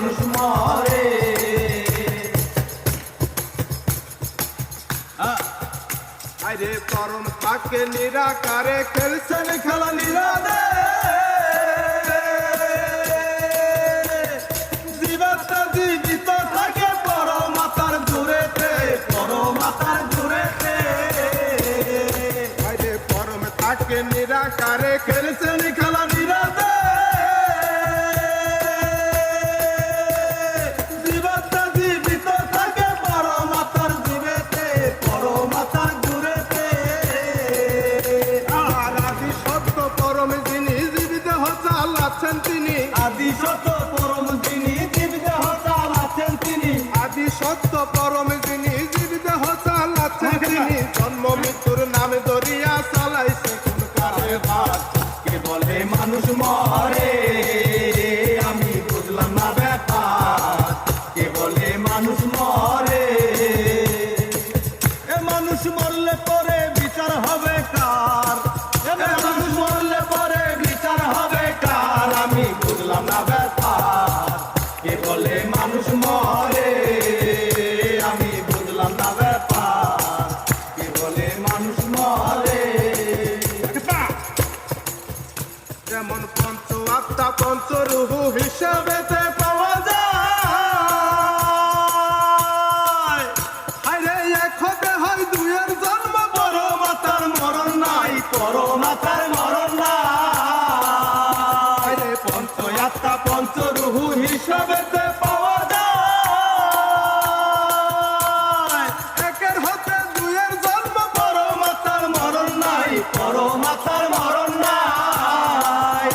মানুষ মরে। আরে পরম থাকে নিরাকারে খেলছেন খেলা নিরাদে, জীবাত্মা জীবিত থাকে পরমাত্মার দূরেতে, পরমাত্মার দূরেতে। আরে পরম থাকে নিরাকারে খেলছেন খেলা নিরাদে, জীবাত্মা জীবিত থাকে পরমাত্মার দূরেতে, পরমাত্মার দূরেতে। আর আদি সত্য পরম যিনি জীবিত চালাচ্ছেন তিনি, আদি সত্য পরম যিনি জীবিত চালাচ্ছেন তিনি, আদি সত্য পরম যিনি জীবিত চালাচ্ছেন তিনি। জন্ম মৃত্যুর নামে দরিয়া চালাইছে কোন কারে ভাত। কে বলে মানুষ মরে, আমি বুঝলাম না ব্যাপার। কে বলে মানুষ মরে, এ মানুষ মরলে পরে বিচার হবে কার, এ মানুষ মরলে পরে বিচার হবে কার। আমি বুঝলাম না ব্যাপার। কে বলে মানুষ মরে, আমি বুঝলাম না ব্যাপার। কে বলে মানুষ মরে। যেমন পঞ্চ আত্মা পঞ্চ রূহ হিসাবেতে পাওয়া যায়। হায়রে এক হতে হয় দুইয়ের জন্ম, পরমাত্মার মরণ নাই, পরমাত্মার মরণ নাই। হায়রে পঞ্চ আত্মা পঞ্চ রূহ হিসাবেতে পাওয়া যায়। একের হতে দুইয়ের জন্ম, পরমাত্মার মরণ নাই, পরমাত্মার মরণ নাই।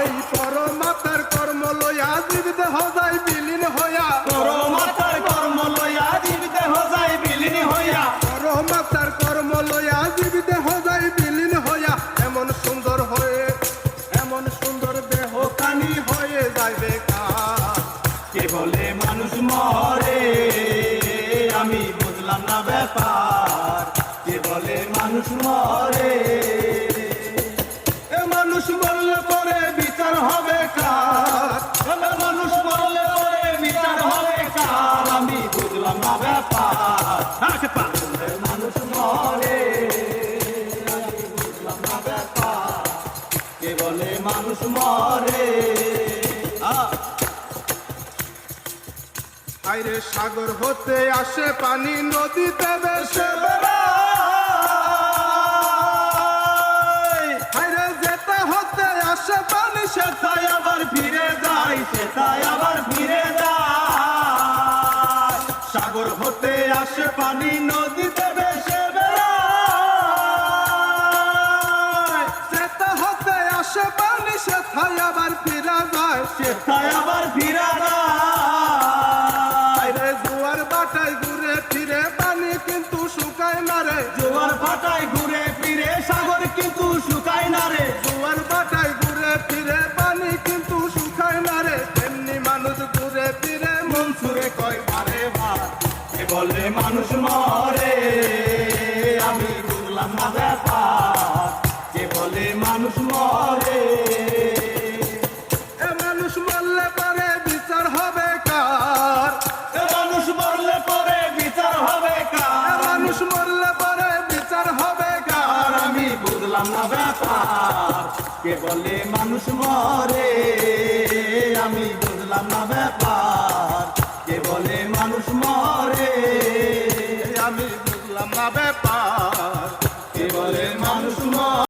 এই পরমাত্মার কর্ম লইয়া জীবিত হজাই বিলীন হইয়া, পরমাত্মার কর্ম লইয়া জীবিত হজাই বিলীন হইয়া, পরমাত্মার কর্ম লইয়া জীবিত হজাই বিলীন হইয়া। এমন সুন্দর হয়ে এমন সুন্দর দেহ খানি হয়ে যায় বেকার। কে বলে মানুষ মরে, আমি বুঝলাম না ব্যাপার। কে বলে মানুষ মরে, এ মানুষ মরলে পরে বিচার হবে কার, মানুষ মরলে পরে বিচার হবে কার। আমি বুঝলাম না ব্যাপার। মানুষ মরে, আমি বুঝলাম না ব্যাপার। কে বলে মানুষ মরে। আইরে সাগর হতে আসে পানি নদীতে ভেসে বেড়ায়। আইরে যেতে হতে আসে পানি সেটাই আবার ফিরে যায়, সেটাই আবার ফিরে যায়। সাগর হতে আসে পানি নদীতে ভেসে বেড়ায়। যেতে হতে আসে পানি সেথায় আবার ফিরা যায়, সেটাই আবার ফিরে যায়। আইরে জোয়ার বাটায় ঘুরে ফিরে পানি কিন্তু শুকায় না রে, জোয়ার ভাটায় ঘুরে ফিরে সাগর কিন্তু শুকায় না রে। জোয়ার বাটায় ঘুরে ফিরে পানি কিন্তু শুকায় না রে। তেমনি মানুষ ঘুরে ফিরে মন ছুঁড়ে কয় বারে বার। কে বলে মানুষ মরে, আমি বুঝলাম না ব্যাপার। কে বলে মানুষ মরে, এ মানুষ মরলে পরে বিচার হবে কার, এ মানুষ মরলে পরে বিচার হবে এ কার। মানুষ মরলে পরে বিচার হবে কার। আর আমি বুঝলাম না ব্যাপার। কে বলে মানুষ মরে, আমি বুঝলাম না ব্যাপার। কে বলে মানুষ মরে, আমি বুঝলাম না ব্যাপার।